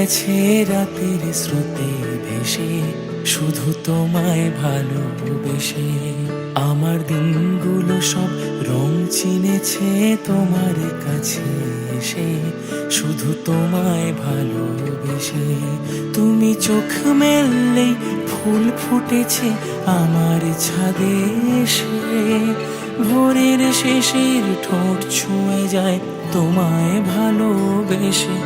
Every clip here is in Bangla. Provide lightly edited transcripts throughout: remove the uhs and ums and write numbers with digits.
গেছে রাতের স্রোতে ভেসে, শুধু তোমায় ভালোবেসে। আমার দিনগুলো সব রং চিনেছে তোমার কাছে এসে, শুধু তোমায় ভালোবেসে। তুমি চোখ মেললেই ফুল ফুটেছে আমার ছাদে এসে, ভোরের শেষের ঠোঁট ছুঁয়ে যায় তোমায় ভালোবেসে।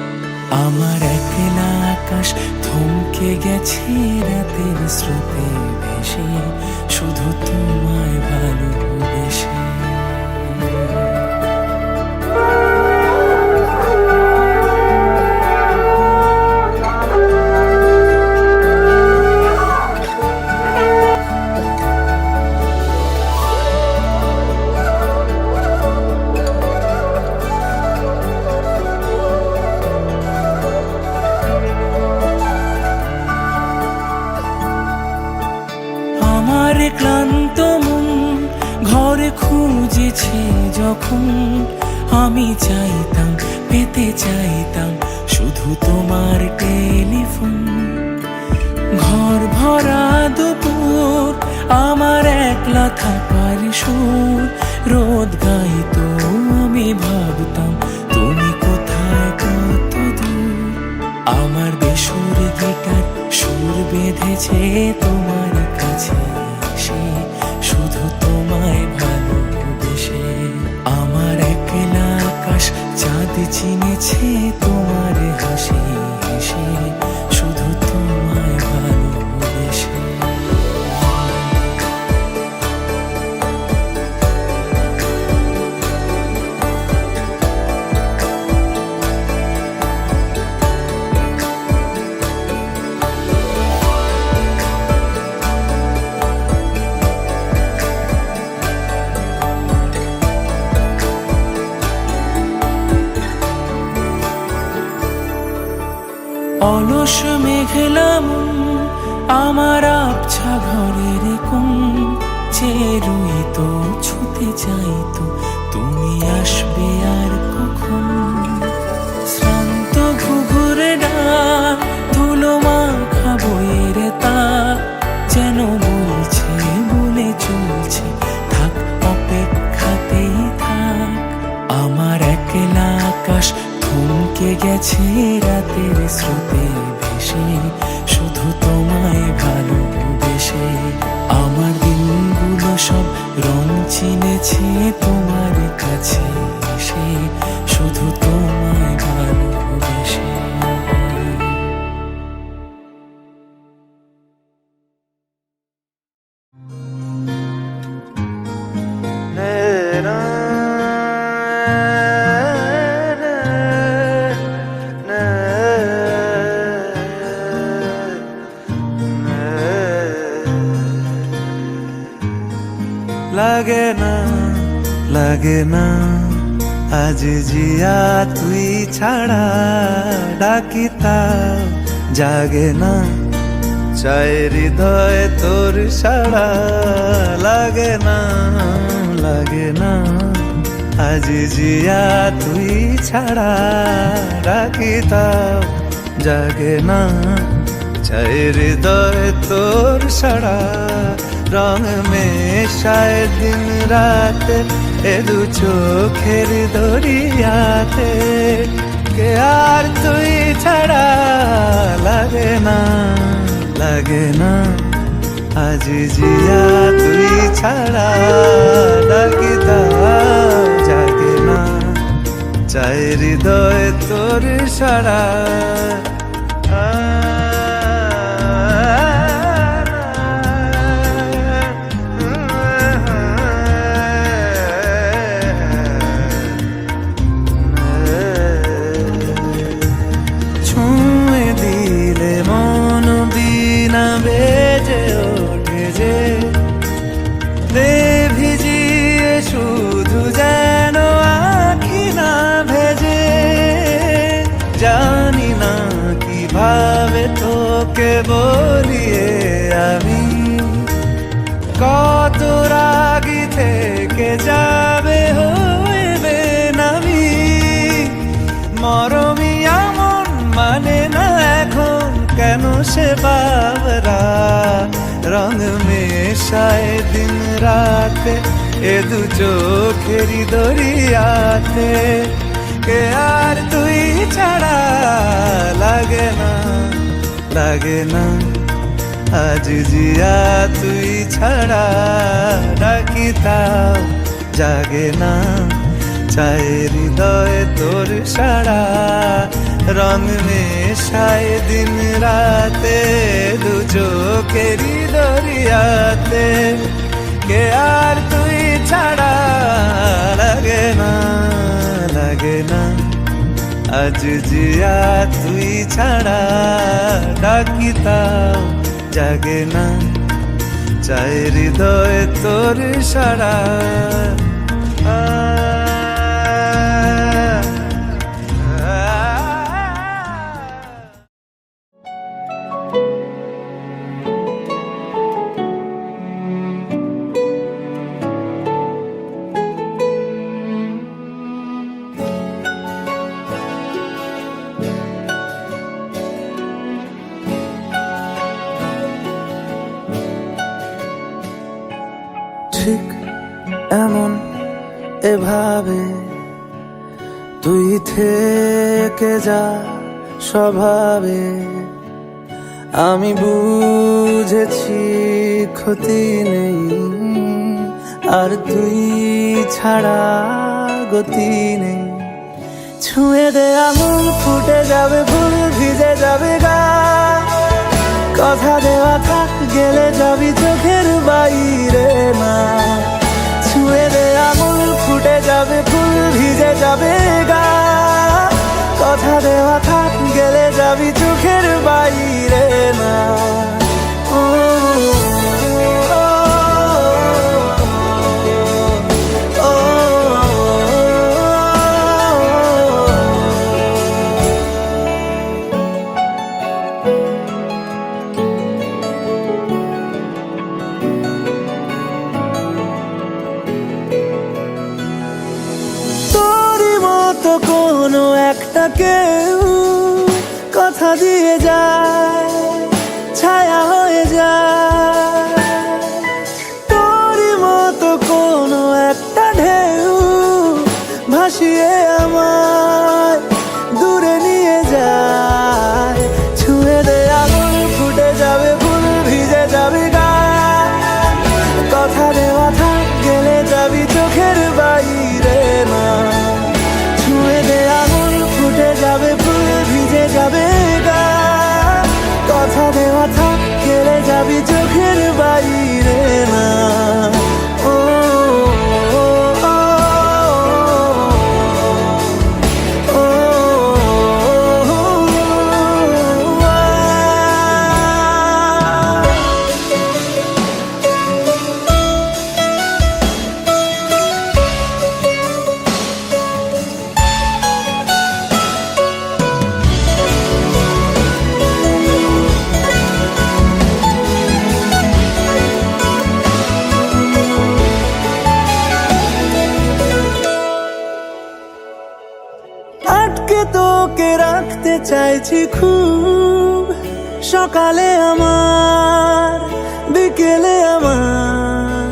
আমার একলা আকাশ থমকে গেছে রাতের স্রোতে ভেসে, শুধু তোমায় ভালোবেসে। আমার ক্লান্ত মন ঘরে খুঁজেছে যখন, আমি চাইতাম পেতে চাইতাম শুধু তোমার টেলিফোন। ঘর ভরা দুপুর আমার একলা থাকার সুর, রোদ গাইতো আমি ভাবতাম তুমি কোথায় কত দূর। আমার বেসুর গিটার সুর বেঁধেছে তোমার কাছে এসে, শুধু তোমায় ভালোবেসে। আমার একলা আকাশ চাঁদ চিনেছে তোমার হাসি হেসে, শুধু তোমায় ভালোবেসে। অলস মেঘলা মন আমার আবছা ঘরের কোণ, চেয়ে রইতো ছুতে চাইতো তুমি আসবে আর কখন। শ্রান্ত ঘুঘুরে ডাক ধুলো মাখা বইয়ের তাক, যেন বলছে বলে চলছে থাক অপেক্ষাতেই থাক। আমার একলা আকাশ থমকে গেছে রাতের স্রোতে ভেসে, শুধু তোমায় ভালোবেসে। আমার দিনগুলো সব রং চিনেছে তোমার কাছে এসে, শুধু তোমায় ভালোবেসে। লাগে না লাগে না আজ জিয়া তুই ছাড়া, ডাকিতা জাগে না চায় হৃদয় তোর সাড়া। লাগে না লাগে না আজ জিয়া তুই ছাড়া, ডাকিতা জাগে না চায় হৃদয় তোর সাড়া। রং মেশায় দিন রাত এ দু চোখের দরিয়াতে, কে আর তুই ছাড়া। লাগে না লাগে না আজ জিয়া তুই ছাড়া, ডাকিতা জাগে না চায় হৃদয় তোর সাড়া। বেজে ওঠে যে ভিজিয়ে শুধু যেন আখি না ভেজে। জানি না কিভাবে তোকে বলিয়ে আমি, কত রাগি থেকে যাবে হইবে নামি। মরমিয়া মন মানে না সে বাবরা রং মেশায় দিন রাতে এ দু চোখেরই দরিয়াতে কে আর তুই ছাড়া লাগে না লাগে না আজ জিয়া তুই ছাড়া ডাকি তাও জাগে না চায় হৃদয় তোর সারা রং মেশায় দিন রাতে দু চোখেরই দরিয়াতে কে আর তুই ছাড়া লাগে না লাগে না আজ জিয়া তুই ছাড়া ডাকি তাও জাগে না চায় হৃদয় তোর সারা ঠিক এমন এভাবে তুই থেকে যা স্বভাবে আমি বুঝেছি ক্ষতি নেই আর তুই ছাড়া গতি নেই ছুঁয়ে দে আঙুল ফুটে যাবে ফুল ভিজে যাবে গা কথা দেওয়া থাক গেলে যাবি চোখের বাইরে না ছুঁয়ে দে আঙুল ফুটে যাবে ফুল ভিজে যাবে গা কথা দেওয়া থাক গেলে যাবি চোখের বাইরে না ও কোনো একটা কেউ কথা দিয়ে যায় ছায়া হয়ে যায় তোরই মতো কোনো একটা ঢেউ ভাসিয়ে আমায় দূরে নিয়ে যায় ছুঁয়ে দে আঙুল ফুটে যাবে ফুল ভিজে যাবে গা কথা দেওয়া থাক গেলে যাবি চোখের বাইরে না যাবে ফুল ভিজে যাবে গা কথা দেওয়া থাক গেলে যাবি চোখের বাইরে না ও আটকে তোকে রাখতে চাইছি খুব সকালে আমার বিকেলে আমার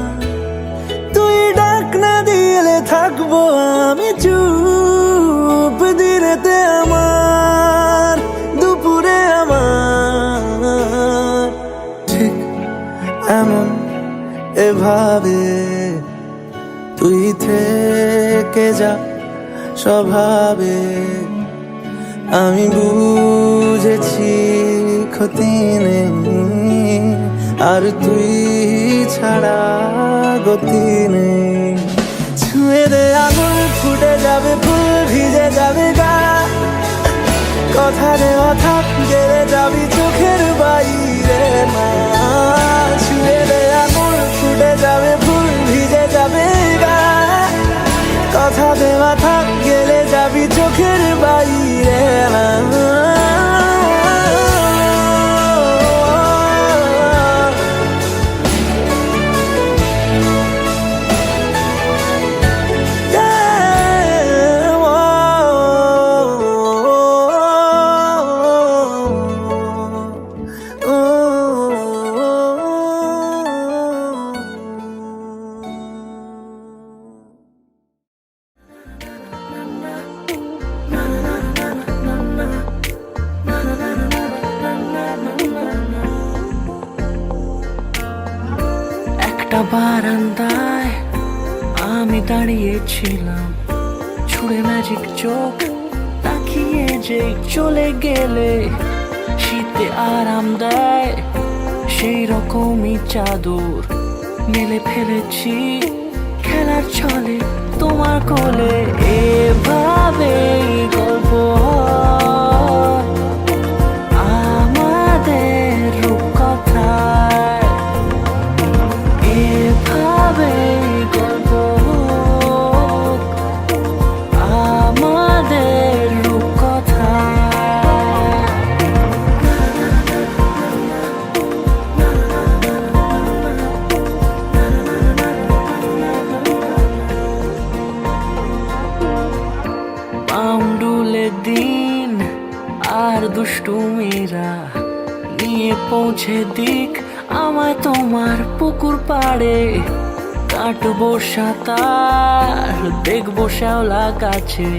তুই ডাক না দিলে থাকবো আমি চুপ দিনেতে আমার দুপুরে আমার ঠিক এমন এভাবে তুই থেকে যা স্বভাবে আমি বুঝেছি ক্ষতি নেই আর তুই ছাড়া গতি নেই ছুঁয়ে দে আঙুল ফুটে যাবে ফুল ভিজে যাবে গা কথা দেওয়া থাক গেলে যাবি চোখের বাইরে না ছুঁয়ে দে আঙুল ফুটে যাবে ফুল ভিজে যাবে গা কথা দেওয়া থাক গেলে যাবি চোখের বাইরে না একটা বারান্দায় আমি দাঁড়িয়েছিলাম, ছুঁড়ে ম্যাজিক চোখ তাকিয়ে যে চলে গেলে শীতে আরাম দেয় সেই রকমই চাদর মেলে ফেলেছি খেলার ছলে তোমার কোলে। এভাবে গল্প হয় আমাদের রূপকথায়, এভাবে গল্প হোক আমাদের রূপকথায়। পাউন্ডুলে দিন আর দুষ্টুমিরা নিয়ে পৌঁছে দিক আমায় তোমার পুকুর পাড়ে। কাটবো সাঁতার, দেখবো শ্যাওলা গাছে,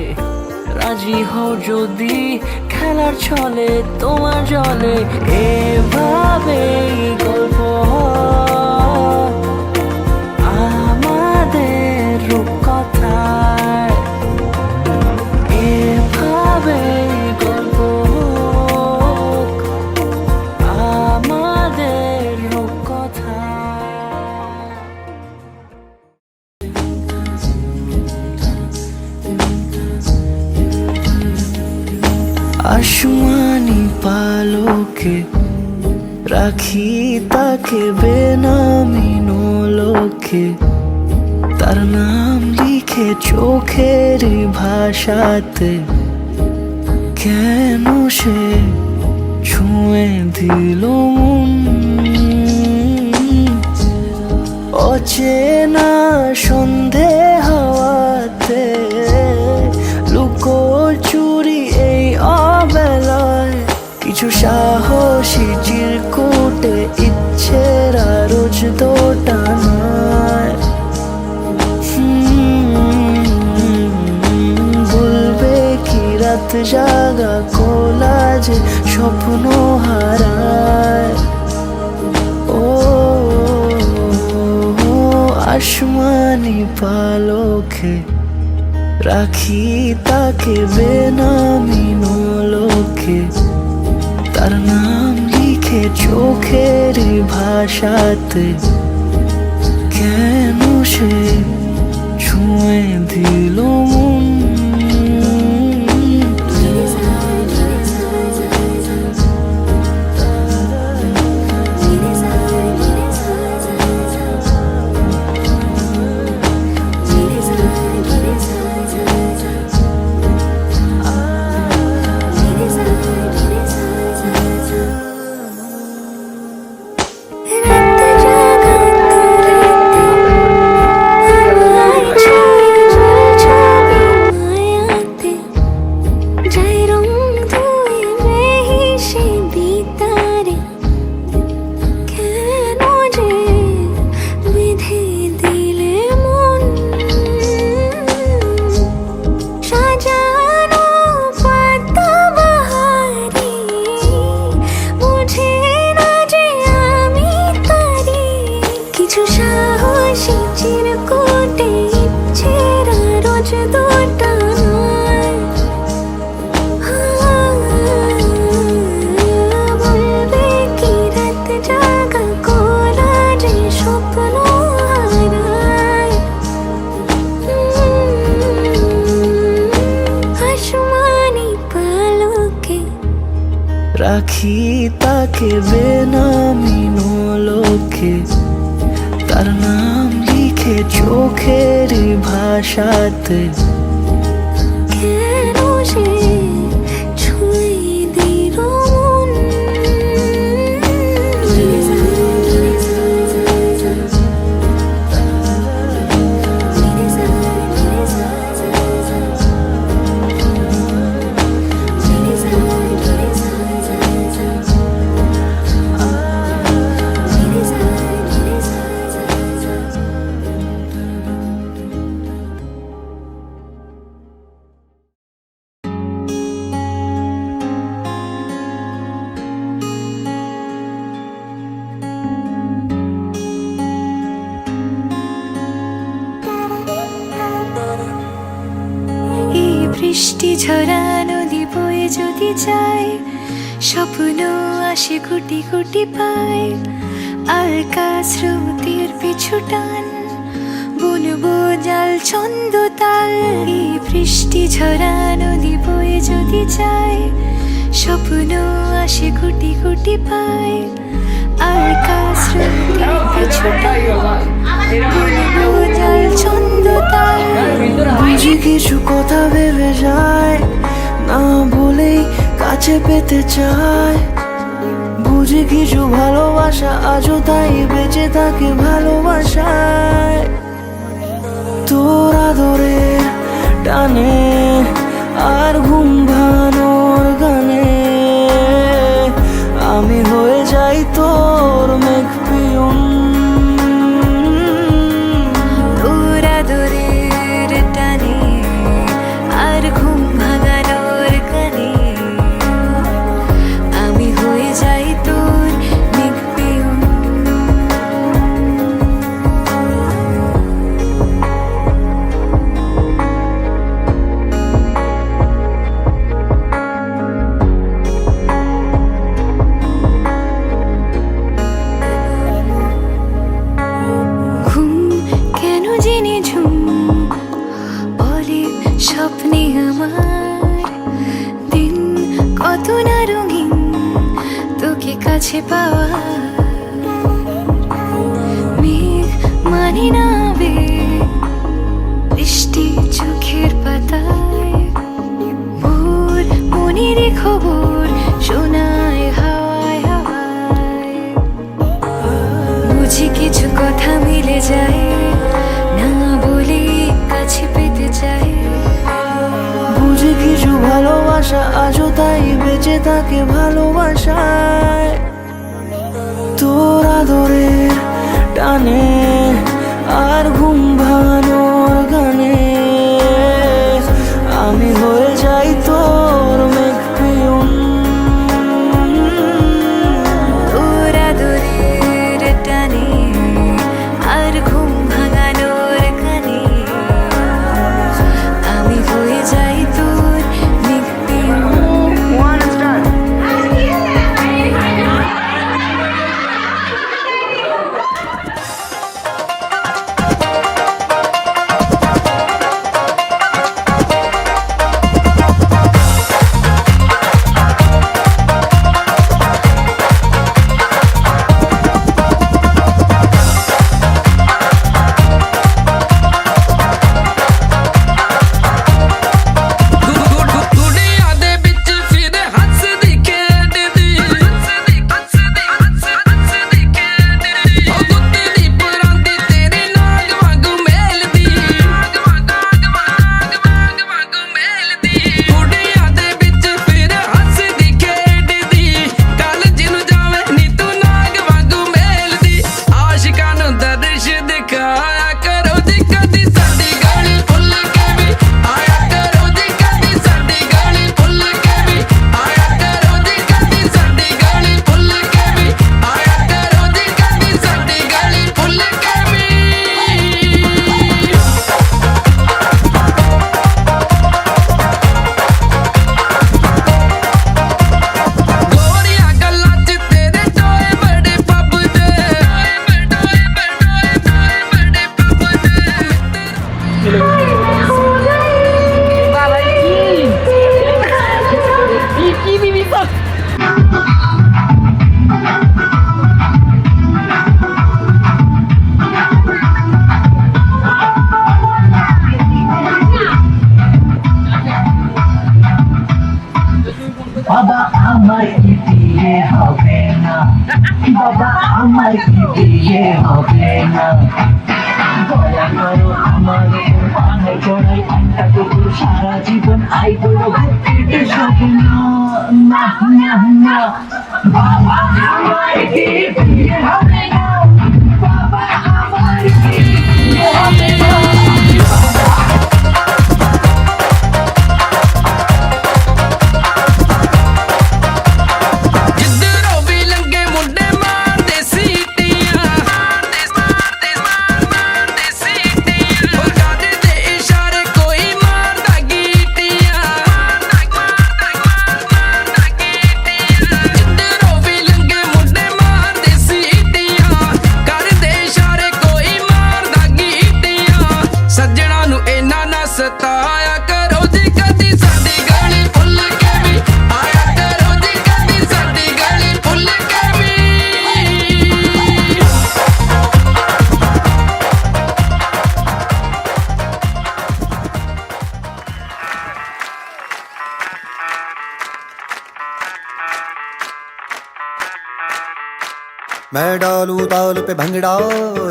রাজি হও যদি খেলার ছলে তোমার জলে। এভাবে গল্প হয় আমাদের রূপকথায়, এভাবে গল্প হোক আমাদের রূপকথায়। আসমানি পালকে রাখি তাকে বেনামি নোলকে, তার নাম লিখে চোখের ভাষাতে। কেন সে ছুঁয়ে দিল মন, অচেনা সন্ধে হাওয়াতে লুকো চুরি এই অবেলায়। কিছু সাহসী চিরকুটে ইচ্ছেরা রোজ দোটানায়। বলবে কি রাত জাগা কোলাজে স্বপ্ন হারায়। ও আসমানি পালকে রাখি তাকে বেনামি নোলকে, তার নাম লিখে চোখের ভাষাতে। কেন সে ছুঁয়ে দিল মন, রাখি তাকে বেনামি নোলকে, তার নাম লিখে চোখের ভাষাতে। কেন সে ছুঁয়ে দিল মন, ঝরা নদী বয়ে যদি যায়, স্বপ্ন আসে কোটি কোটি পায়। আলকা স্রোতের পিছু টান, বুনবো জাল ছন্দ তাল। এই বৃষ্টি ঝরা নদী বয়ে যদি যায়, স্বপ্ন আসে কোটি কোটি পায়। আলকা স্রোতের পিছু টান, বুনবো জাল ছন্দ তাল। বুঝি কিছু কথা ভেবে যায়, না বলেই কাছে পেতে চায়। বুঝি কিছু ভালোবাসা আজও তাই বেঁচে থাকে ভালোবাসায়। তোর আদরের টানে আর ঘুম ভাঙানোর গানে আমি হয়ে যাই তোর মেঘ পিয়ন। তোর আদরের টানে আর ঘুম ভাঙানোর গানে আমি হয়ে যাই তোর মেঘ পিয়ন। ঘুম কেন জেনে ঝুম বলে স্বপ্নে আমার, দিন কত না রঙিন তোকে কাছে পাওয়া। মেঘ মানে না আবেগ, বৃষ্টি চোখের পাতায়। ভোর মনের খবর শোনায় হাওয়ায় হাওয়ায়। বুঝি কিছু কথা মিলে যায়, না বলে কাছে পেতে চাই। বুঝি কিছু ভালোবাসা আজও তাই বেঁচে থাকে ভালোবাসায়। তোর আদরের টানে আর ঘুম ভাঙানোর গানে আমি হয়ে যাই তোর মেঘ পিয়ন। তোর আদরের টানে আর ঘুম ভাঙানোর গানে আমি হয়ে যাই তোর মেঘ পিয়ন। বাবা আমার কি বিয়ে হবে না, বাবা আমার কি বিয়ে হবে না। দয়া করো আমার উপর পাহাড় চড়াই একটা কুকুর সারা জীবন আই বড় ঘুরতে হবে না, না না না। বাবা আমার কি বিয়ে হবে না, বাবা আমার কি বিয়ে হবে না। मैं डालू ताल पे भंगड़ा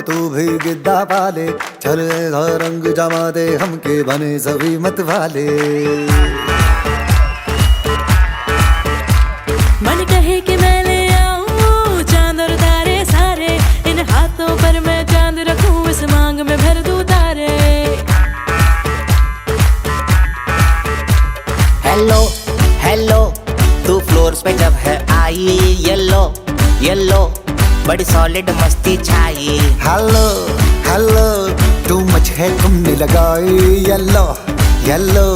तू भी गिद्दा पाले, चल ऐसा रंग जमा दे हमके बने सभी मत वाले। मन कहे कि मैं ले आऊं चांद और तारे सारे, इन हाथों पर मैं चांद रखूं, इस मांग में भर दूं तारे। हेलो हेलो तू फ्लोर्स पे जब है आई, येलो येलो बड़ी सॉलिड मस्ती छाई। हेलो हेलो तू मच है तुमने लगाई, येलो येलो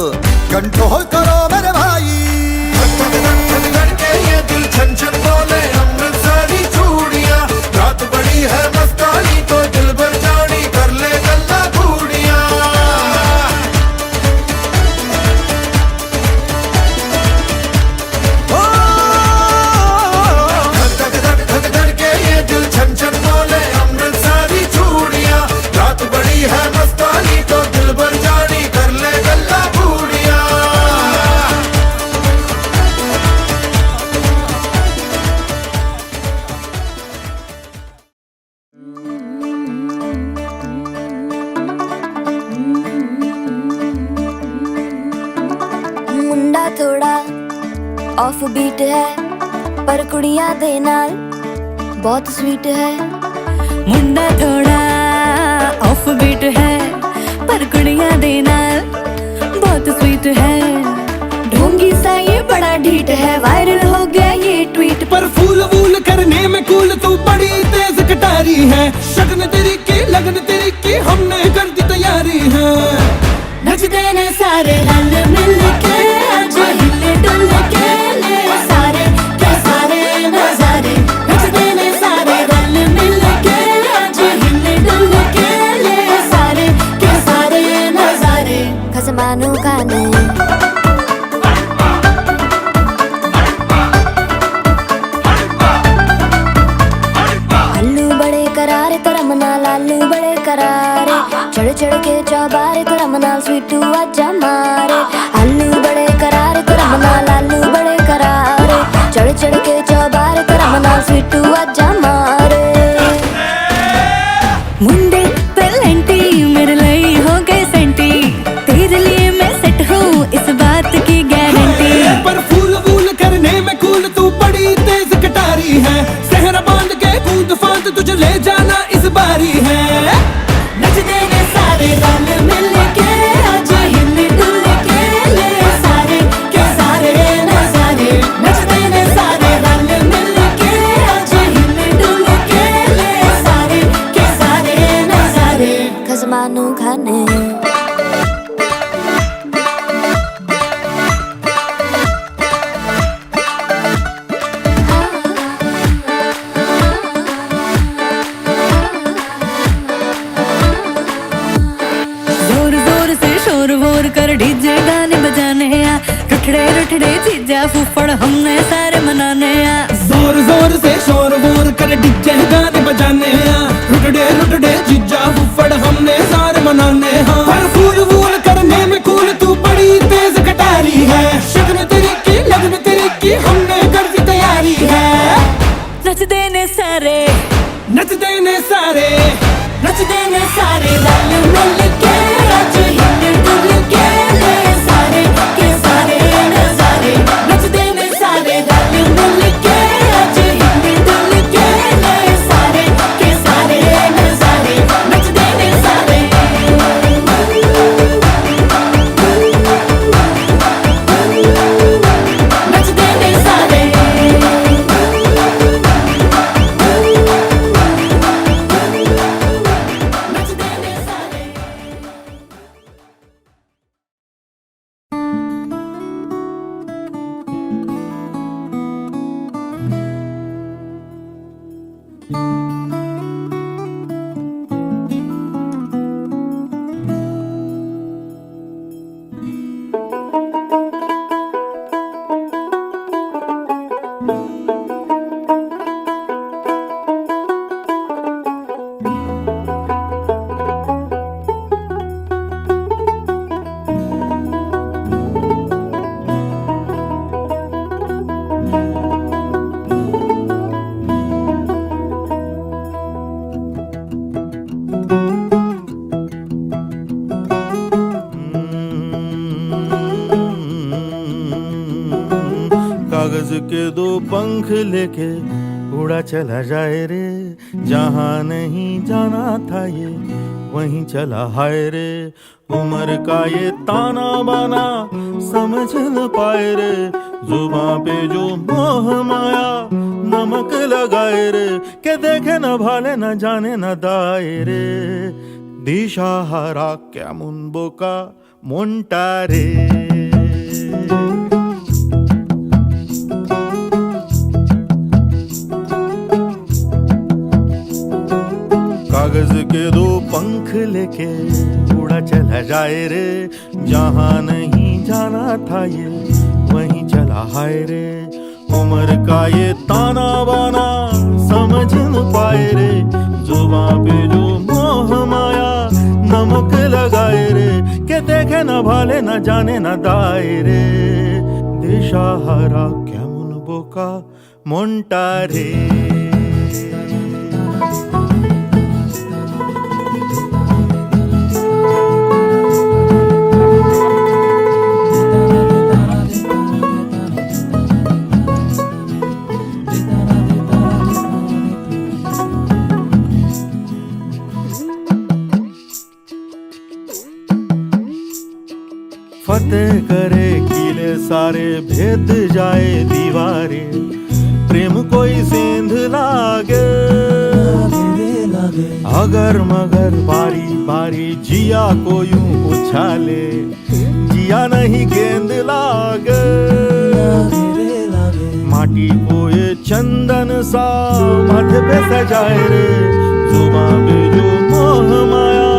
कंट्रोल करो मेरे भाई। ये दिल छन छन बोले अमृतसरी चूड़ियां, रात बड़ी है मस्तानी तो दिल भर जानी कर ले गल्ला घूड़ियां। धक धक के ये दिल छन छन बोले अमृतसरी चूड़ियां, रात बड़ी है मस्तानी तो दिल भर जानी कर ले गल्ला घूड़ियां। मुंडा थोड़ा ऑफ बीट है पर कुड़ियां दे नाल बहुत स्वीट है। मुंडा थोड़ा ऑफ बीट है पर कुड़ियां दे नाल बहुत स्वीट है। ढोंगी सा ये बड़ा ढीठ है, वायरल हो गया ये ट्वीट पर फूल वूल करने में कूल तू बड़ी तेज कटारी है। शगन तेरी की लगन तेरी की हमने कर दी तैयारी है। नचते ने सारे रल मिल के, आज हिले डुल के ले सारे के सारे नजारे। नचते ने सारे रल मिल के, आज हिले डुल के ले सारे के सारे नजारे। खसमानों का नहीं आलू बड़े करारे करम नाल, आलू बड़े करारे चढ़ चढ़ के चौबारे करम नाल स्वीटू आजा मारे। आलू बड़े करारे करम नाल, आलू बड़े करारे चढ़ चढ़ के चौबारे करम नाल स्वीटू आजा मारे। मुंडे पेलेंटी मेरे लिए हो गए सेंटी, तेरे लिए मैं सेट हूँ इस बात की गारंटी। पर फूल वूल करने में कूल तू बड़ी तेज कटारी है। सहरा बांध के कूद फांद तुझे ले जाना इस बारी है। नचते ने सारे रल मिल के, आज हिले डुल के ले सारे के सारे नजारे। नचते ने सारे रल मिल के, आज हिले डुल के ले सारे के सारे नजारे। खसमानों खाने जोर जोर से शोर वोर कर डीजे गाने बजाने आ, रुठड़े रुठड़े चीजा फूफड़ हमने सारे मनाने आ। जोर जोर से शोर वोर कर डीजे गाने बजाने हैं, रुटड़े रुटड़े जीजा फुफड़ हमने सारे मनाने हैं। पर फूल वूल करने में कूल तू बड़ी तेज कटारी है। शगन तेरी की लगन तेरी की हमने कर दी तैयारी है। नचते ने सारे नचते ने सारे नचते ने सारे रल मिल के, आज हिले डुल के ले सारे के सारे नजारे। नचते ने सारे रल मिल के, आज हिले डुल के ले सारे के सारे नजारे। नचते ने सारे नचते ने सारे नचते ने सारे। कागज के दो पंख लेके उड़ा चला जाए रे, जहाँ नहीं जाना था ये वहीं चला हाय रे। उम्र का ये ताना बाना समझ न पाए रे, जुबां पे जो मोह माया नमक लगाए रे, के देखे न भाले न जाने न दाए रे। दिशाहारा কেমন বোকা মনটা রে। कागज के दो पंख लेके उड़ा चला जाए रे, जहाँ नहीं जाना था ये वहीं चला हाय रे। उम्र का ये ताना बाना समझ न पाए रे, जुबां पे जो मोह माया नमक लगाए रे, के देखे न भाले न जाने न दाए रे। दिशाहारा কেমন বোকা মনটা রে। फतेह करे किले सारे, भेद जाए दीवारे, प्रेम कोई सेंध लागे अगर मगर बारी बारी जिया को यूं उछाले, जिया नहीं गेंद लागे। माटी को ये चंदन सा माथे पे सजाए रे, जुबां पे जो मोह माया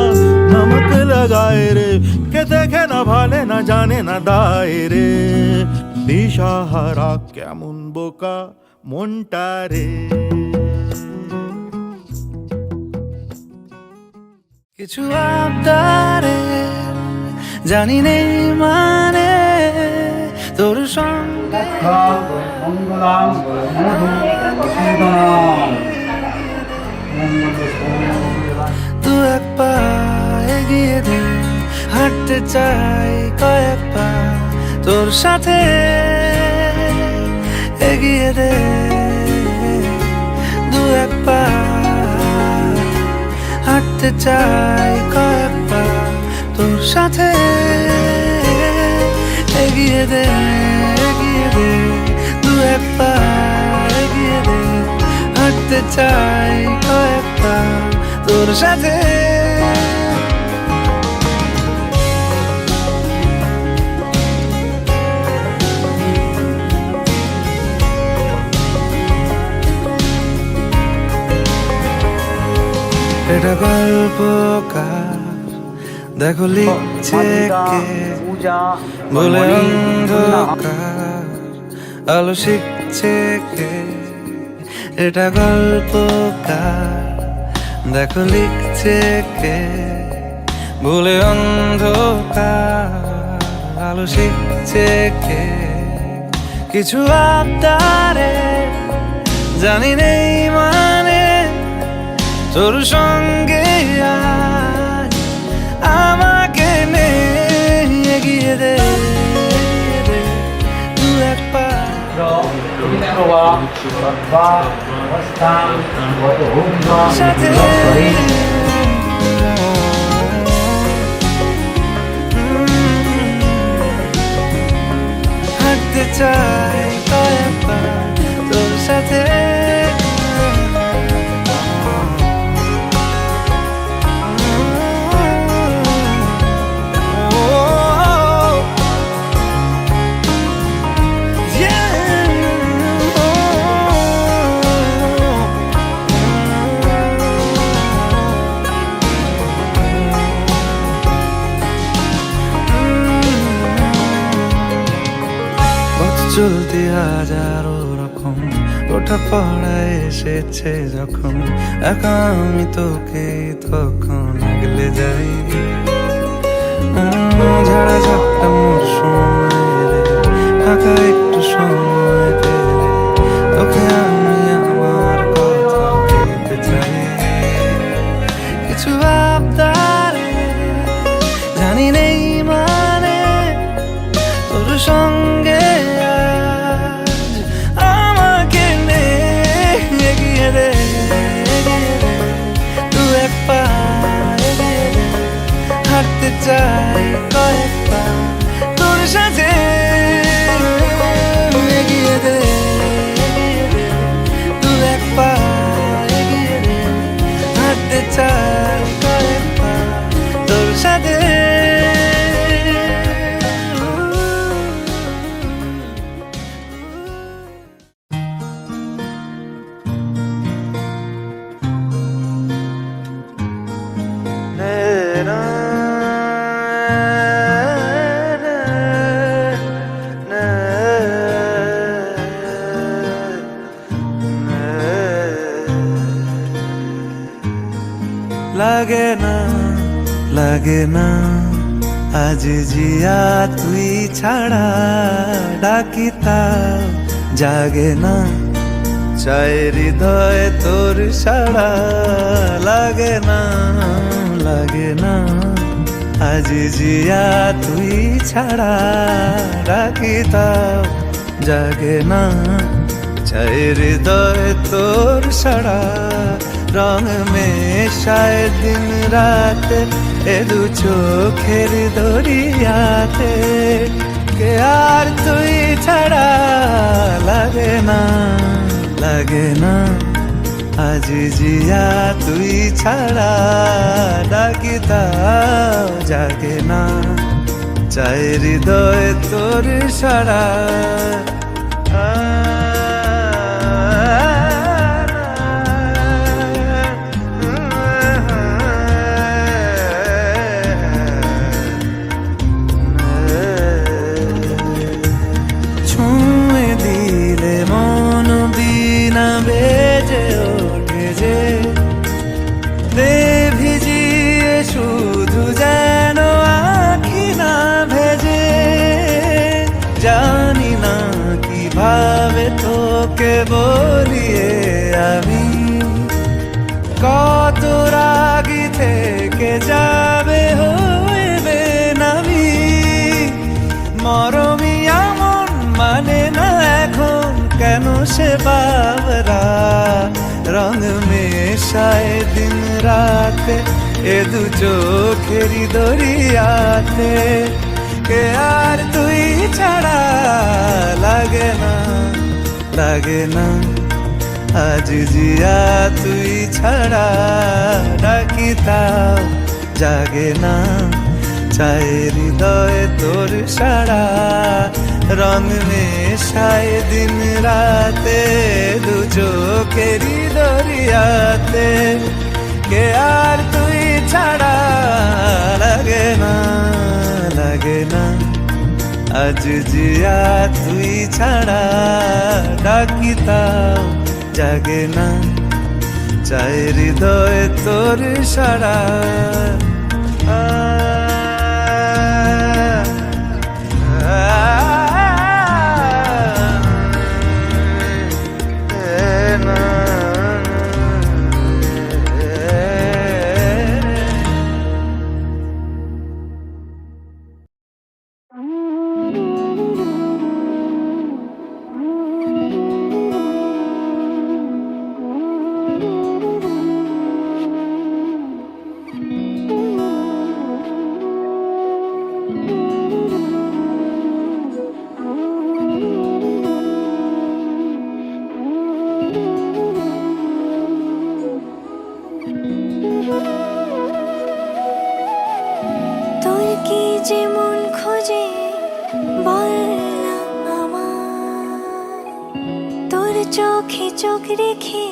नमक लगाए रे, के देखे न भाले न जाने न दाए रे। দিশাহারা কেমন বোকা মনটা রে। কিছু আবদারে জানি নেই মানে তোর সঙ্গে তু এক পা এগিয়ে দে, হাঁটতে চাই কয়েক পা তোর সাথে, এগিয়ে দে দু এক পা, হাঁটতে চাই কয়েক পা তোর সাথে, এগিয়ে দে দু এক পা, এগিয়ে দে, হাঁটতে চাই কয়েক পা তোর সাথে। এটা গল্পকার দেখো লিখছে কে, বলে অন্ধকার আলো শিখছে কে। এটা গল্পকার দেখো লিখছে কে, বলে অন্ধকার আলো শিখছে কে। কিছু আবদারে জানি নেই মানে তোর সঙ্গে আজ আমাকে নে, এগিয়ে দে দু এক পা। সাথে হাঁটতে চাই কয়েক পা তোর সাথে, চলতি হাজারো রকম ওঠা পড়া এসেছে যখন, একা আমি তোকে তখন আগলে যাই। ঝাড়া ঝাপটা মোর সময় ফাঁকা একটু সময় পেলে তোকে আমি আমার কথা বলতে চাই। কিছু আবদারে জানি নেই মানে তোর সঙ্গে লাগে না লাগে না আজ জিয়া তুই ছাড়া ডাকি তাও জাগে না চাই হৃদয় তোর সাড়া লাগে না লাগে না আজ জিয়া তুই ছাড়া ডাকি তাও জাগে না চাই হৃদয় তোর সাড়া রং মেশায় দিন রাত এ দু চোখের দরিয়াতে কে আর তুই ছাড়া লাগে না লাগে না আজ জিয়া তুই ছাড়া ডাকি তাও জাগে না চাই হৃদয় তোর সাড়া তোকে বলিয়ে আমি কত রাগি থেকে যাবে হইবে নামি মরমি এমন মানে না এখন কেন সে বাবরা রং মেশায় দিন রাতে এ দু চোখেরই দরিয়াতে কে আর তুই ছাড়া লাগে না লাগে না আজ জিয়া তুই ছাড়া ডাকি তাও জাগে না চাই হৃদয় তোর সাড়া রং মেশায় দিন রাতে দু চোখেরই দরিয়াতে কে আর তুই ছাড়া লাগে না লাগে না আজ জিয়া তুই ছাড়া ডাকি তাও জাগে না চাই হৃদয় তোর সাড়া যেমন খোঁজে বল না আমার তোর চোখে চোখ রেখে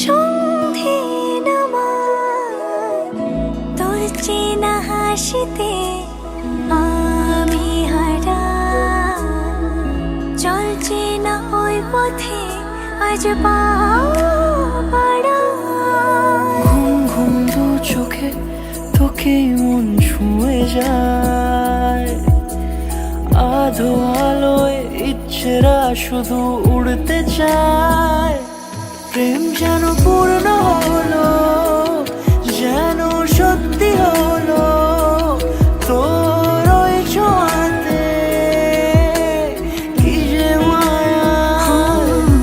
সন্ধে নামার তোর চেনা হাসিতে আমি হারা চলছে না ওই পথে আজ পাড়া ঘুম ঘুম দু চোখে তোকে মন ছুঁয়ে যায় আধো আলোয় ইচ্ছেরা শুধু উড়তে চায় প্রেম যেন পূর্ণ হলো যেন সত্যি হলো তোর ওই ছোঁয়াতে কি যে মায়া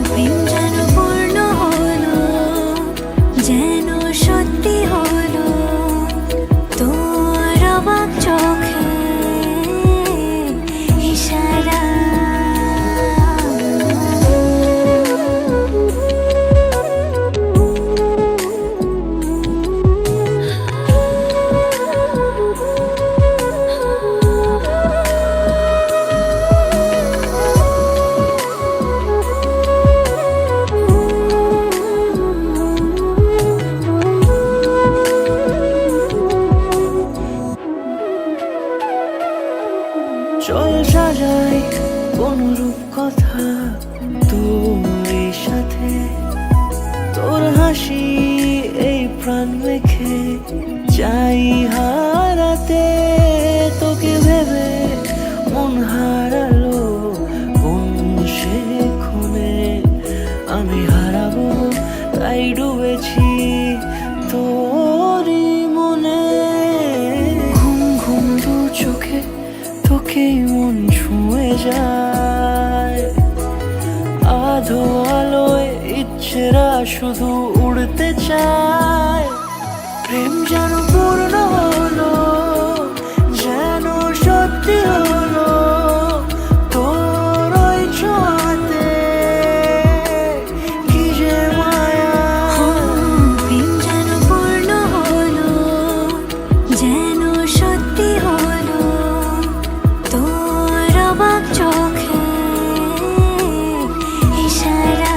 প্রেম যেন পূর্ণ হলো যেন সত্যি হলো তোর অবাক চোখে ইশারা চল সাজাই কোন রূপ কথা তোর সাথে তোর হাসি এই প্রাণ রেখে চাই হারাতে তোকে ভেবে মন হারালো কোন সে খুনে আমি হারাবো তাই ডুবেছি তোরই মনে ঘুম ঘুম দু চোখে তোকেই মন ছুঁয়ে যায় আধো আলোয় ইচ্ছেরা শুধু উড়তে চায় প্রেম যেন পূর্ণ হলো যেন সত্যি হলো তোর ওই ছোঁয়াতে কি যে মায়া প্রেম যেন পূর্ণ হলো যেন সত্যি হলো তোর অবাক চোখে ইশারা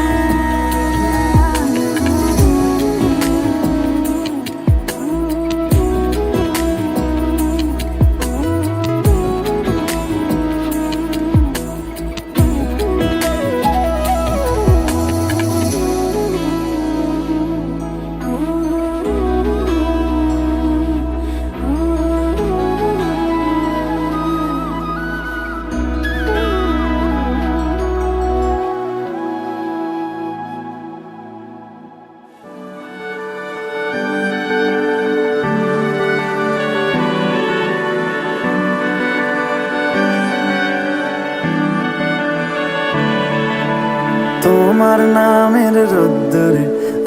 তোমার নামের রোদ্দুরে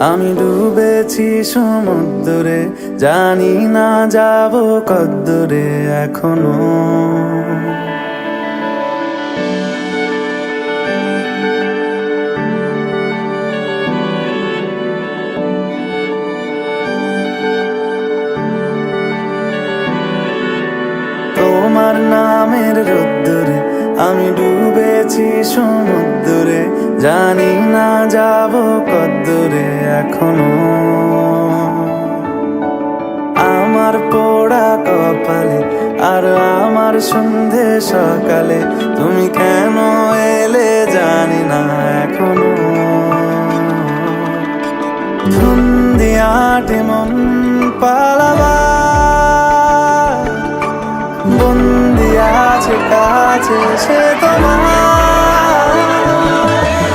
আমি ডুবেছি সমুদ্রে জানি না যাব কদ্দুরে এখনো তোমার নামের রোদ্দুরে আমি ডুবেছি সমুদ্রে জানি না যাব কদ্দুরে এখনো আমার পোড়া কপালে আর আমার সন্ধে সকালে তুমি কেন এলে জানি না এখনো ধুন্দিয়াটে মন পালাবা বন্দি আছে কাছে সে তোমার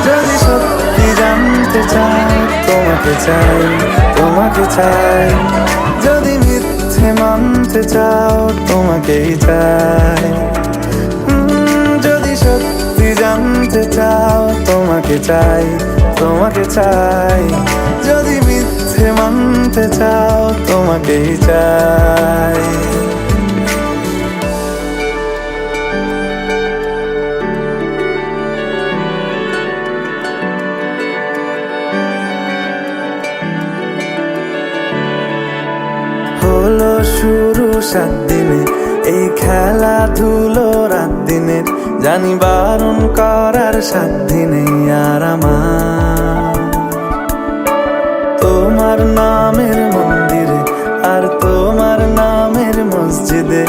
যদি সত্যি জানতে চাই তোমাকে চাই তোমাকে চাই যদি মিথ্যে মানতে চাও তোমাকেই চাই যদি সত্যি জানতে চাও তোমাকে চাই তোমাকে চাই যদি মিথ্যে মানতে চাও তোমাকেই চাই হলো শুরু 7 দিনে এই খেলাধুলো রাত দিনের জানি বারণ করার সাধ্য নেই আর আমার তোমার নামের মন্দিরে আর তোমার নামের মসজিদে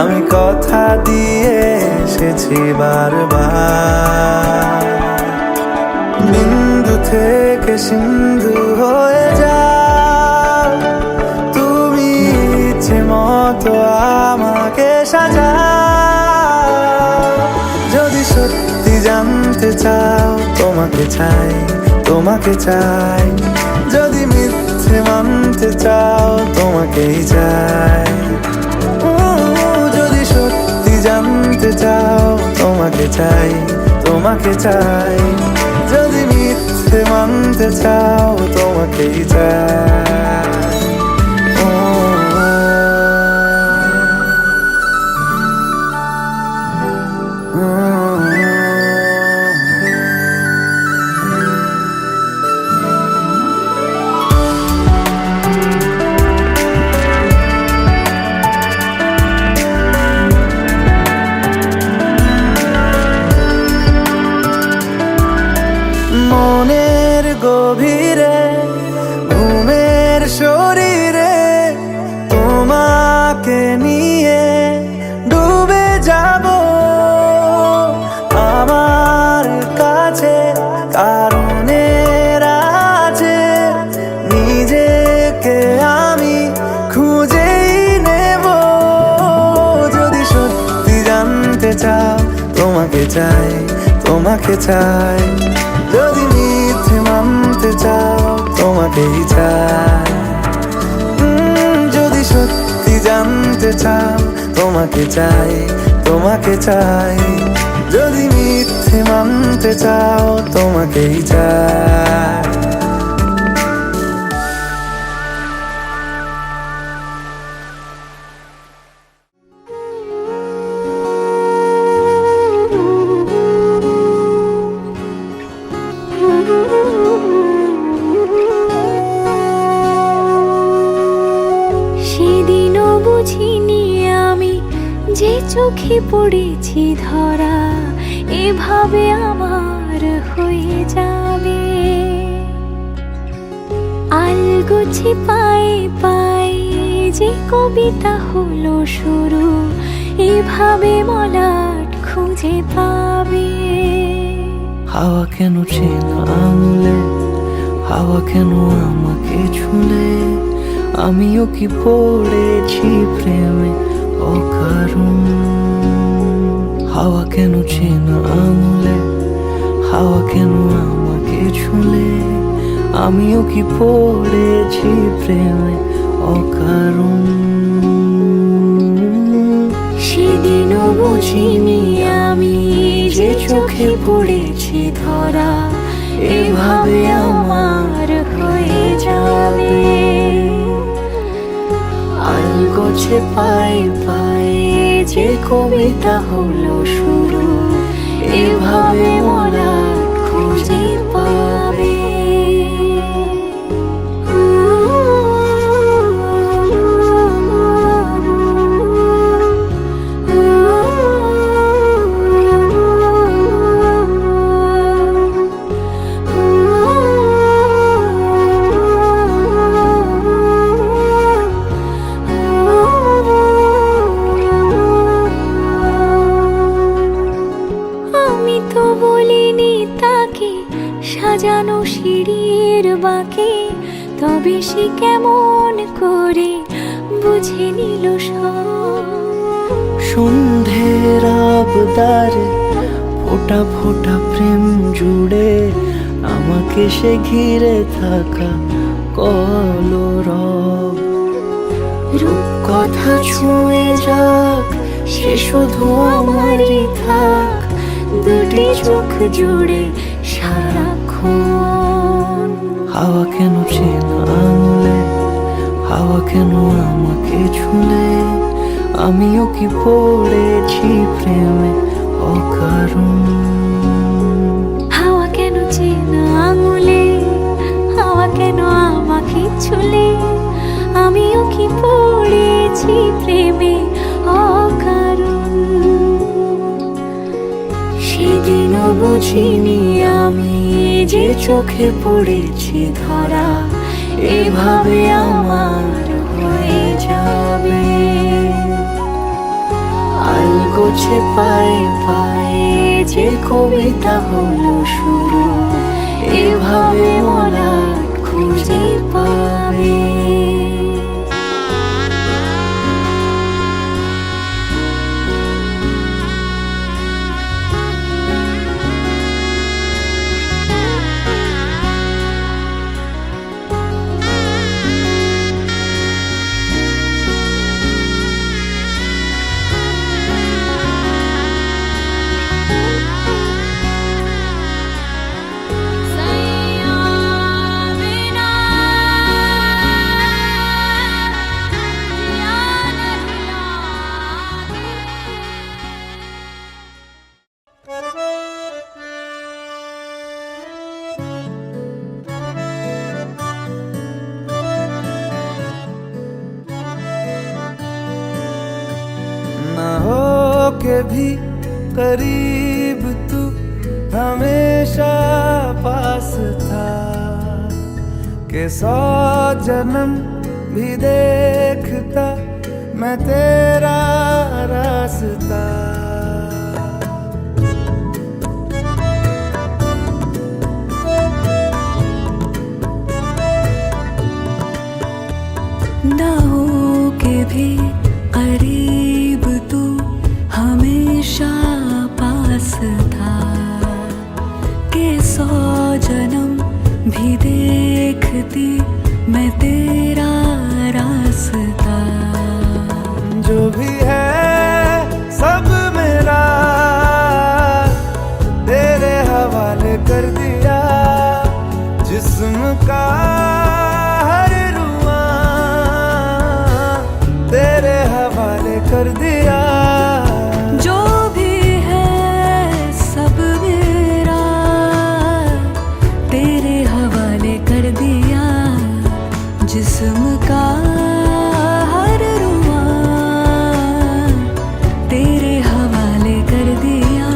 আমি কথা দিয়ে এসেছি বারবার বিন্দু থেকে সিন্ধু হয়ে যাও তুমি ইচ্ছে মতো আমাকে সাজাও যদি সত্যি জানতে চাও তোমাকে চাই তোমাকে চাই যদি মিথ্যে মানতে চাও তোমাকেই চাই যদি সত্যি জানতে চাও তোমাকে চাই তোমাকে চাই যদি মিথ্যে মানতে চাও তোমাকেই চাই মনের গভীরে ঘুমের শরীরে তোমাকে নিয়ে ডুবে যাব আমার কাছে কারণের আছে নিজেকে তোমাকে চাই, তোমাকে চাই। যদি মিথ্যে মানতে চাও তোমাকেই চাই, যদি সত্যি জানতে চাও তোমাকে চাই, তোমাকে চাই। যদি মিথ্যে মানতে চাও তোমাকেই চাই। সেদিনও বুঝিনি আমি যে চোখে পড়েছি ধরা এভাবে আমার হয়ে যাবে। আলগোছে পায়ে পায়ে যে কবিতা হলো শুরু এভাবে মলাট খুঁজে পাবে। হাওয়া কেন চেনা আঙুলে, হাওয়া কেন আমাকে ছুলে, আমিও কি পড়েছি প্রেমে অকারণ। হাওয়া কেন চেনা আঙুলে, হাওয়া কেন আমাকে ছুলে, আমিও কি পড়েছি প্রেমে অকারণ। সেদিনও বুঝিনি আমি যে চোখে পড়েছি ধরা এভাবে আমার হয়ে যাবে। আলগোছে পায়ে পায়ে যে কবিতা হলো শুরু এভাবে মলাট খুঁজে পাবে। সাজানো সিঁড়ির বাঁকে তবে সে কেমন করে বুঝে নিল সব। সন্ধ্যের আবদারে ফোটা ফোটা প্রেম জুড়ে আমাকে সে ঘিরে থাকা কলরব। রূপকথা ছুঁয়ে যাক সে শুধু আমারই থাক, দুটি চোখ জুড়ে সারাক্ষণ। হাওয়া কেন চেনা আঙুলে, হাওয়া কেন আমাকে ছুলে, আমিও কি পড়েছি প্রেমে অকারণ। হাওয়া কেন চেনা আঙুলে, হাওয়া কেন আমাকে ছুলে, আমিও কি পড়েছি প্রেমে অকারণ। সেদিনও বুঝিনি আমি যে চোখে পড়েছি ধরা এভাবে আমার হয়ে যাবে। আলগোছে পায়ে পায়ে যে কবিতা হলো শুরু এভাবে মলাট খুঁজে পাবে। के भी करीब तू हमेशा पास था, के 100 जन्म भी देखता मैं तेरा रास्ता। ना हो के भी करीब तू हमेशा पास देखती मैं तेरा रास्ता। जो भी है सब मेरा तेरे हवाले कर दिया, जिस्म का हर रुआ तेरे हवाले कर दिया। जो भी है सब मेरा तेरे हवाले कर दिया, जिस्म का हर रुआ तेरे हवाले कर दिया।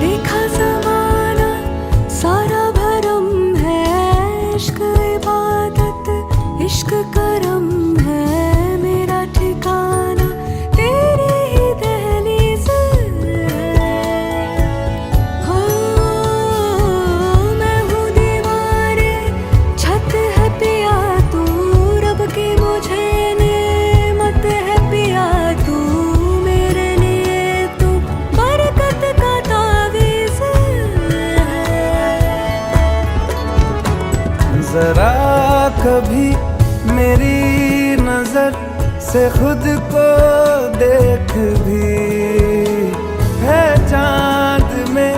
देखा ज़माना सारा भरम है, इश्क इबादत इश्क करम है, मेरा ठिकाना तेरी ही दहलीज़ हो। मैं हूँ दीवारे छत है पिया तू, रब की मुझे नेमत है पिया तू, मेरे लिए तू बरकत का तावीज़ है। जरा कभी मेरी नजर से खुद को देख भी, है चांद में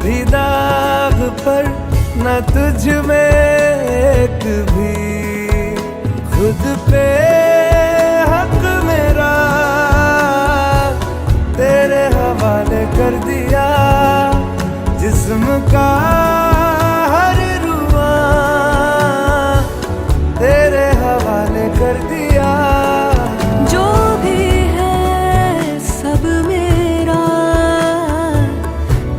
भी दाग पर न तुझ में एक भी। खुद पे हक मेरा तेरे हवाले कर दिया, जिस्म का हर रुआ तेरे हवाले कर दिया। जो भी है सब मेरा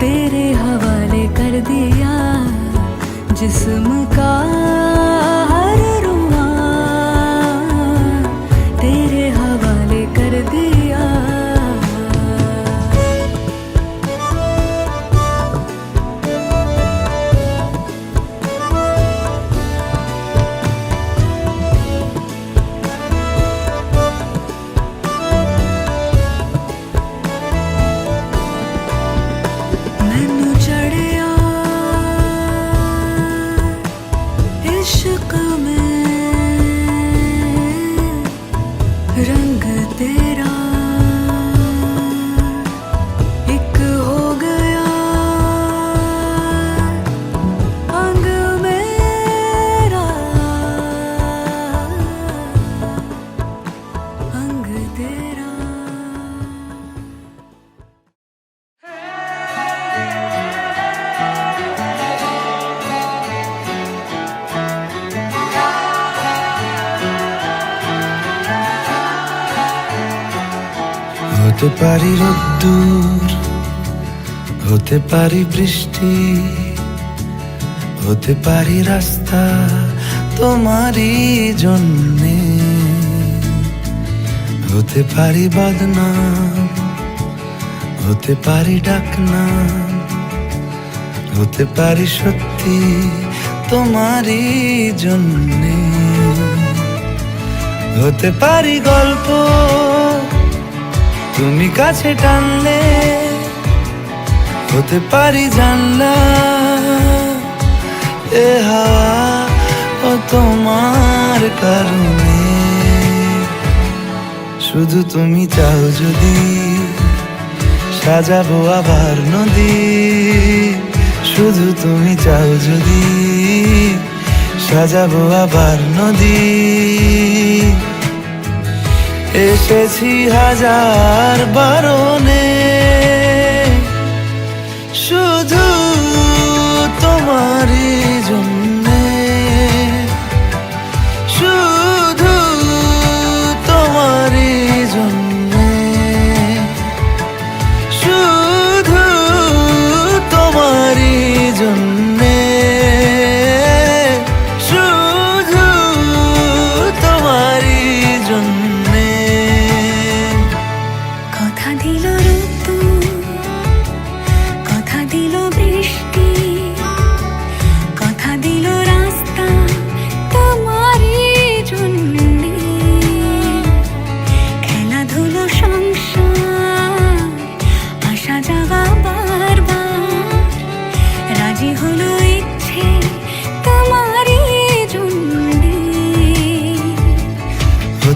तेरे हवाले कर दिया, जिस्म का हर रुआ तेरे हवाले कर दिया। मैनू चढ़िया इश्क में रंग तेरा एक हो गया, अंग मेरा अंग तेरा। হতে পারি রোদ্দুর, হতে পারি বৃষ্টি, হতে পারি রাস্তা তোমারই জন্যে, হতে পারি বদনাম, হতে পারি ডাকনাম, হতে পারি সত্যি তোমারই জন্যে, হতে পারি গল্প তুমি কাছে টানলে, হতে পারি জানলা এ হাওয়া ও তোমার কারণে। শুধু তুমি চাও যদি সাজাবো আবার নদী, শুধু তুমি চাও যদি সাজাবো আবার নদী। এসেছি হাজার বারণে শুধু তোমারই জন্যে।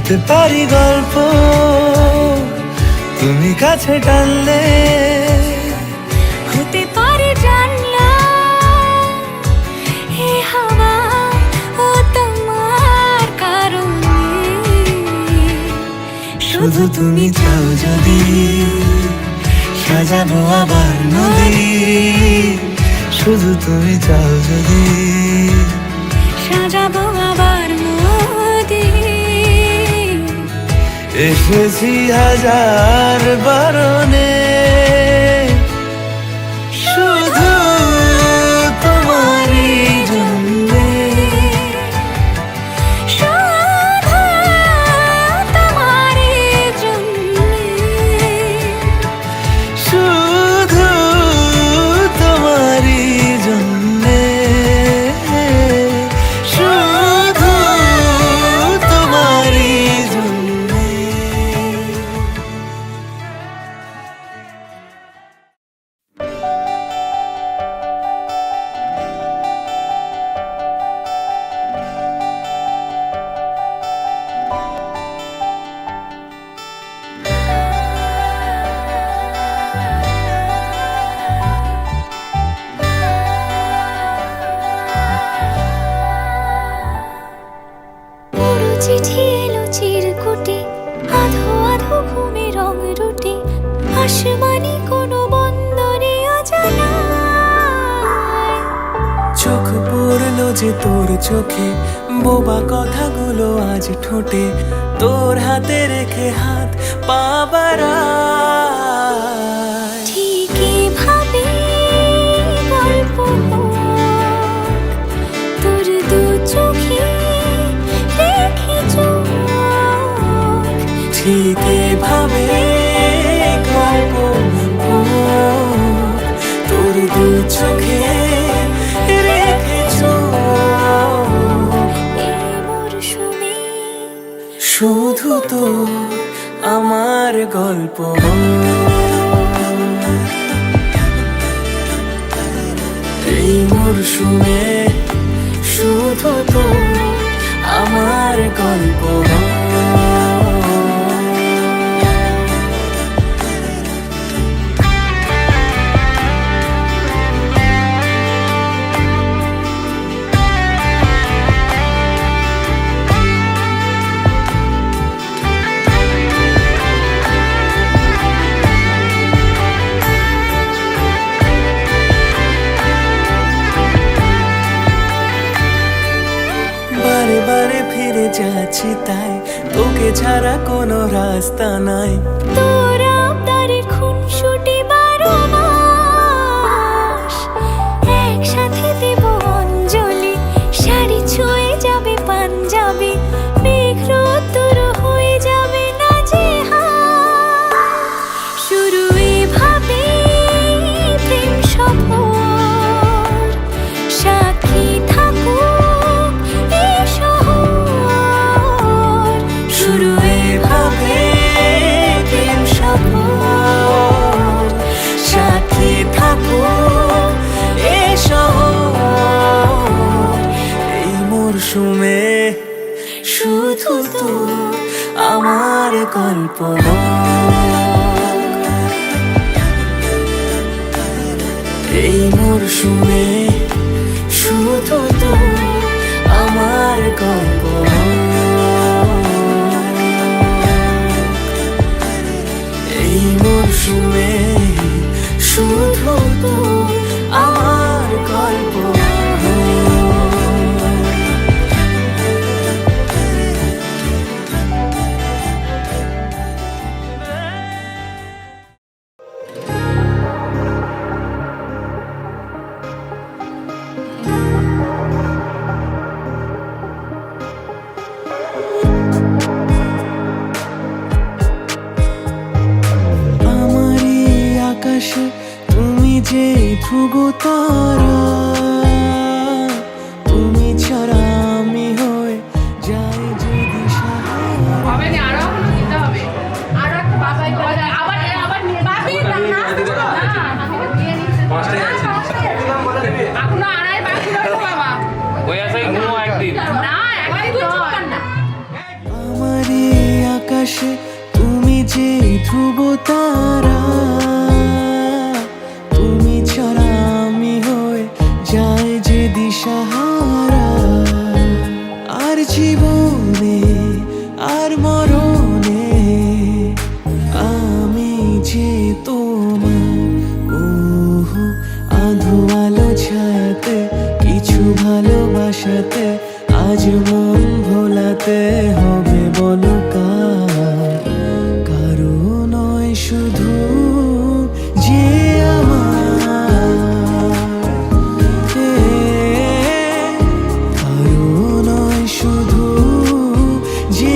হতে পারি গল্প তুমি কাছে টানলে, হতে পারে জানলা হে হাওয়া ও তোমার কারণে, শুধু তুমি চাও যদি সাজাবো আবার নদী, শুধু তুমি চাও যদি সাজাবো আবার নদী। এসেছি হাজার বারণে, শুধু তোমারই জন্যে, শুধু তোমারই জন্যে, শুধু তোমারই জন্যে, শুধু তোমারই জন্যে। পুরো চিঠি এলো চিরকুটে, আধো আধো ঘুমে রং রুটে, আসমানি কোনো বন্দরে অজানায়। চোখ পড়লো যে তোর চোখে, বোবা কথাগুলো আজ ঠোঁটে, তোর হাতে রেখে হাত পা বাড়ায়। ঠিকই ভাবে গল্প হোক, তোর দু চোখে রেখে চোখ, ঠিক এভাবে গল্প হোক, তোর দু চোখে রেখে চোখ। এই মরশুমে শুধু তো আমার গল্প এই মরশুমে, শুধু তো আমার গল্প। বারে বারে ফিরে যাচ্ছি তাই, তোকে ছাড়া কোনো রাস্তা নাই। তোর আবদারে খুনসুটি 12 মাস, একসাথে দেব অঞ্জলি, শাড়ি ছুঁয়ে যাবে পাঞ্জাবি, মেঘ রোদ্দুর হয়ে যাবে নাজেহাল। শুরু এভাবে প্রেম সফর, সাক্ষী থাকুক এই শহর। শুরু এভাবে প্রেম সফর, সাথী থাকুক এ শহর। এই মরশুমে শুধু তো আমার গল্প এই মরশুমে, শুধু তো আমার গল্প এই মরশুমে, শুধু তো আমার গল্প। আমারই আকাশে তুমি যে ধ্রুব তারা, তুমি ছাড়া আমি হয়ে যাই যদি সাহারা। হবে না, আরো দিতে হবে, আরো একটা বাবা আবার আবার বাবি না না এখনো আড়াই বাকি রইলো বাবা, ওই আছে ঘুমো একদিন না একদিন তো চুপ কর না। আমারই আকাশে তুমি যে ধ্রুব তারা, তুমি ছাড়া আমি হয়ে যায় যে দিশাহারা। আর জীবনে আর মরণে আমি যে তোমার। ওহো আধো আলো ছায়াতে কিছু ভালোবাসাতে আজ মন ভোলাতে হবে বলো কার? কারো নয় শুধু যে আমার, কারো নয় শুধু যে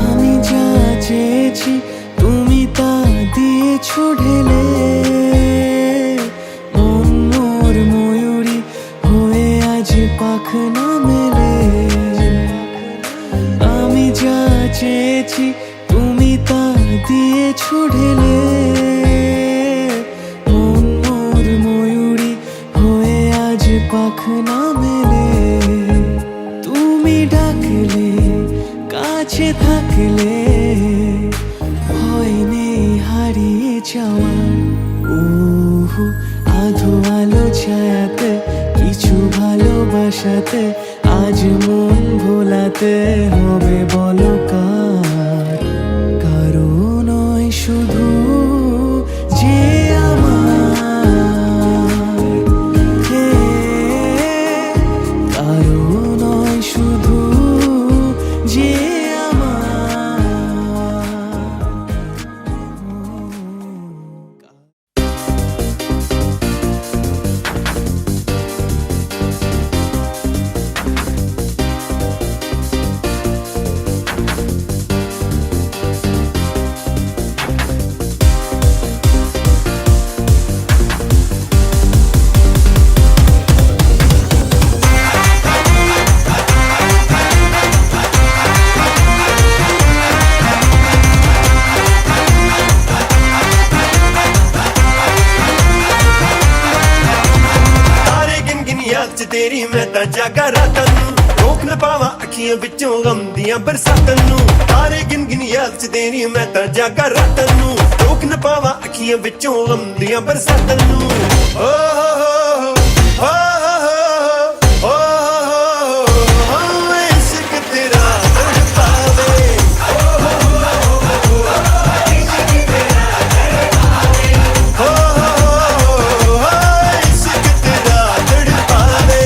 আমি যা চেয়েছি তুমি তা দিয়েছো ঢেলে। মন মোর ময়ূরী হয়ে আজ পাখনা মেলে। আমি যা চেয়েছি তুমি তা দিয়েছো ঢেলে। মন মোর ময়ূরী হয়ে আজ পাখনা মেলে। তুমি ডাকলে কাছে থাকলে ভয় নেই হারিয়ে যাওয়ার। ওহো আধো আলো ছায়াতে কিছু ভালোবাসাতে আজ মন ভোলাতে হবে বলো কার? কারো নয় শুধু যে আমার, কারো নয় শুধু যে तेरी मैं ता जागा रातां नूं, रोक न पावा अखियां विचों गम दियां बरसातां नूं। तारे गिन गिन याद च तेरी मैं ता जागा रातां नूं, रोक न पावा अखियां विचों गम दियां बरसातां नूं। ओ हो हो हो हो हो इश्क तेरा तड़पावे। ओ हो हो इश्क तेरा तड़पावे। ओ हो इश्क तेरा तड़पावे।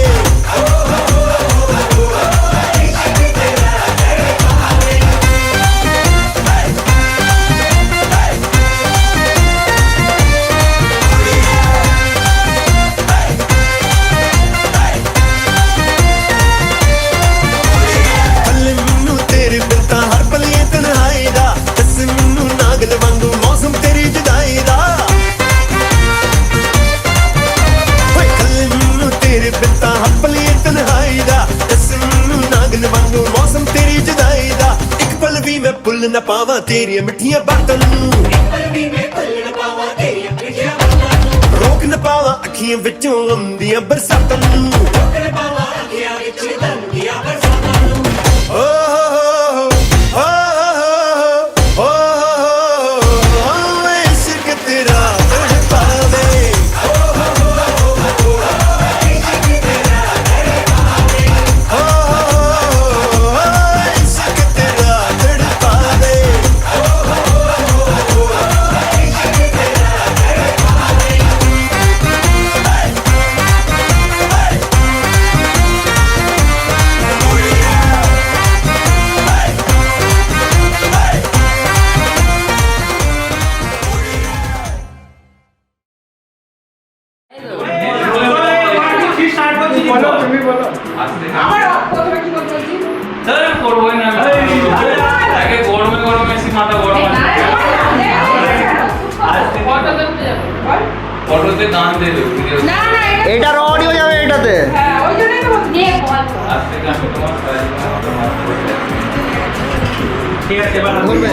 भुल न पावा तेरिया मिठियां बातां नूं, रोक न पावा अखियां विचों गम दियां बरसातां नूं। ओ हो हो हो इश्क तेरा तड़पावे। ओ हो इश्क तेरा तड़पावे। ओ हो इश्क तेरा तड़पावे। ओ हो इश्क तेरा तड़पावे। ওকে গান দে দেবো না না এটার অডিও যাবে এটাতে। হ্যাঁ ওই জন্যই তো বলছি নিয়ে বল আজ থেকে আমি তোমার ঠিক আছে এবার বলবে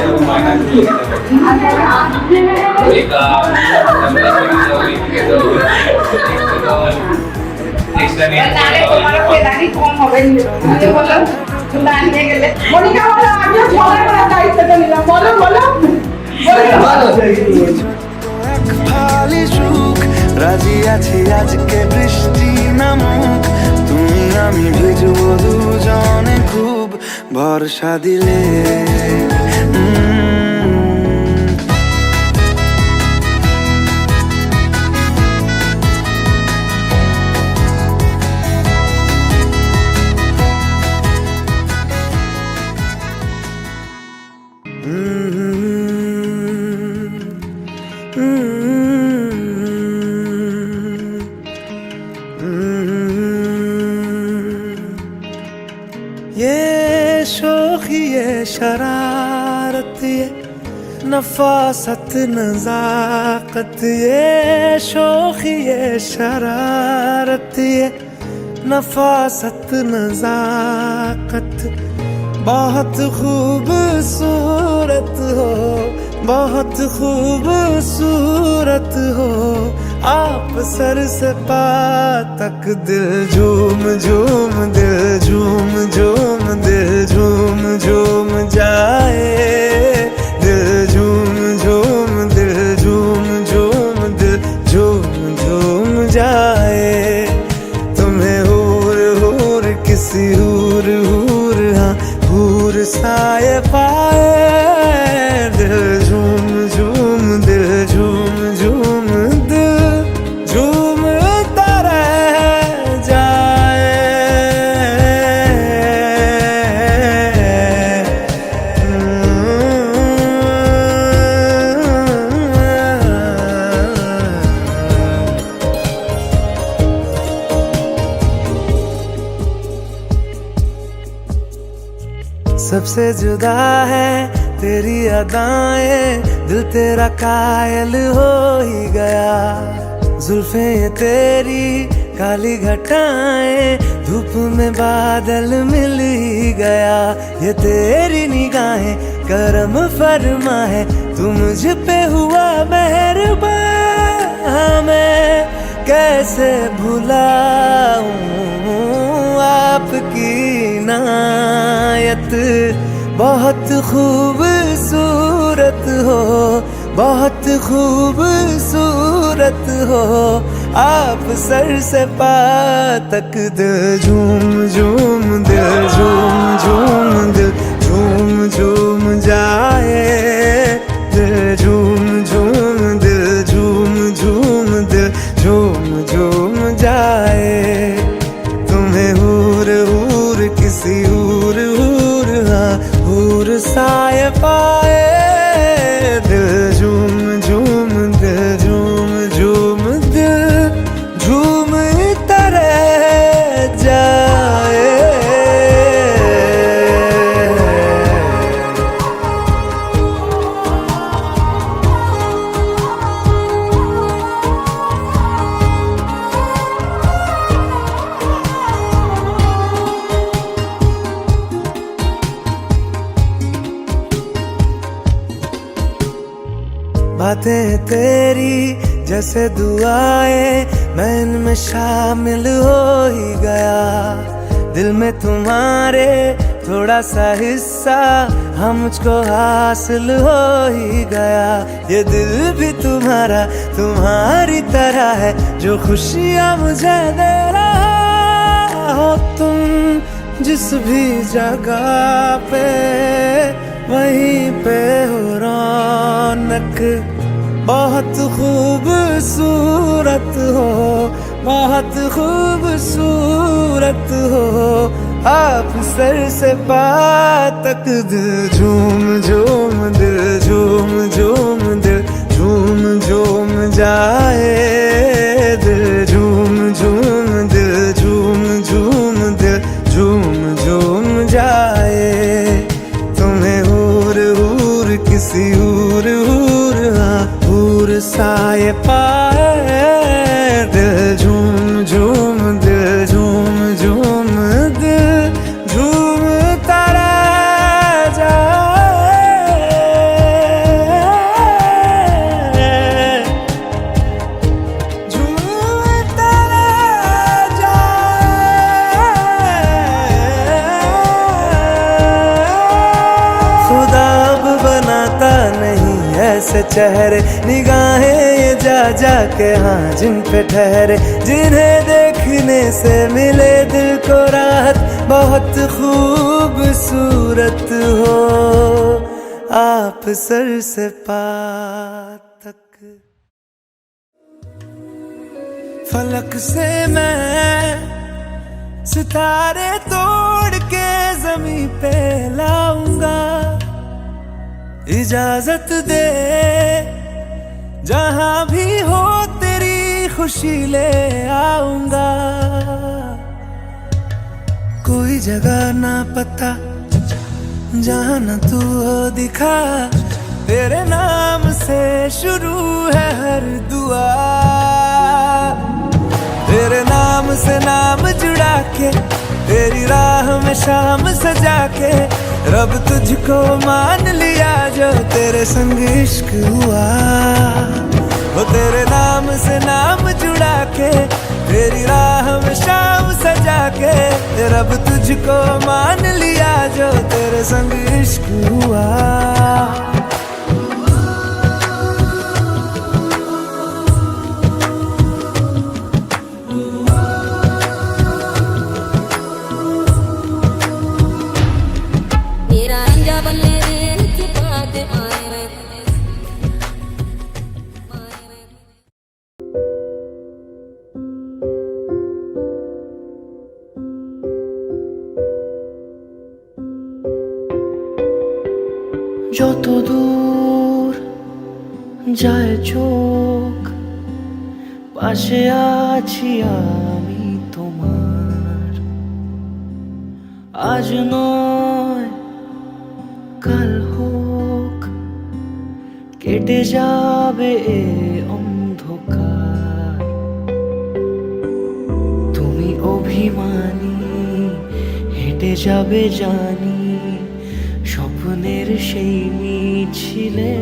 एक नेक्स्ट टाइम তাহলে তোমার পেদানি কম হবে আমি বললাম তোমরা নিয়ে গেলে মনিকা বলো আমি সবার করার দায়িত্বটা নিলাম বলো বলো খালি সুখ রাজি আছি আজকে বৃষ্টি নামুক, তুমি আমি ভিজবো দুজনে খুব ভরসা দিলে। ये शोखी ये शरारत ये नफासत नजाकत, ये शोखी ये शरारत ये नफासत नजाकत, बहुत खूबसूरत हो बहुत खूबसूरत हो, आप सर से पा तक दिल झूम झूम दिल झूम झूम दिल झूम झूम जाए, दिल झूम झूम दिल झूम झूम दिल झूम झूम जाए, तुम्हें हूर हूर किसी हूर हूर हाँ हूर साए पाए, दिल झूम झूम दिल झूम झूम दिल झूमता रह जाए। सबसे जुदा है तेरी अदाएं, दिल तेरा कायल हो ही गया, जुल्फें ये तेरी काली घटाएं, धूप में बादल मिल ही गया, ये तेरी निगाहें करम फरमा है, तू मुझ पे हुआ मेहरबान, मैं कैसे भुलाऊं आपकी इनायत, बहुत खूबसूरत हो बहुत खूबसूरत हो, आप सर से पा तक दिल झूम झूम दिल झूम झूम दिल झूम झूम जाए, दिल झूम झूम दिल झूम झूम दिल झूम झूम जाए, तुम्हें हूर हूर किसी हूर हूर हाँ हूर साए पाए, दिल झूम झूम दिल झूम झूम दिल झूमता रह जाए। बातें तेरी जैसे दुआएं, मैं इनमें शामिल हो ही गया, दिल में तुम्हारे थोड़ा सा हिस्सा हम मुझको हासिल हो ही गया, ये दिल भी तुम्हारा तुम्हारी तरह है, जो खुशियाँ मुझे दे रहा हो तुम जिस भी जगह पे, वहीं पे हो रौनक, बहुत खूबसूरत हो बहुत खूबसूरत हो, आप सर से पा तक दिल झूम झूम दिल झूम झूम दिल झूम झूम जाए, दिल झूम झूम दिल झूम झूम दिल झूम झूम जाए, तुम्हें हूर हूर किसी हूर हूर हाँ हूर साए पाए, से चेहरे, निगाहें ये जा जा के हाँ जिन पे ठहरे, जिन्हें देखने से मिले दिल को राहत, बहुत खूबसूरत हो आप सर से पाँव तक। फलक से मैं सितारे तोड़ के जमीन पे लाऊंगा, इजाजत दे जहां भी हो तेरी खुशी ले आऊंगा। कोई जगह ना पता जहां न तू हो दिखा, तेरे नाम से शुरू है हर दुआ, तेरे नाम से नाम जुड़ा के, तेरी राह में शाम सजा के, रब तुझको मान लिया जो तेरे संग इश्क हुआ। वो तेरे नाम से नाम जुड़ा के, तेरी राह में शाम सजा के, रब तुझको मान लिया जो तेरे संग इश्क हुआ। যত দূর যায় চোখ, পাশে আছি আমি তোমার, আজ নয় কাল হোক কেটে যাবে এ অন্ধকার। তুমি অভিমানী হেঁটে যাবে জানি, স্বপ্নের সেই মিছিলে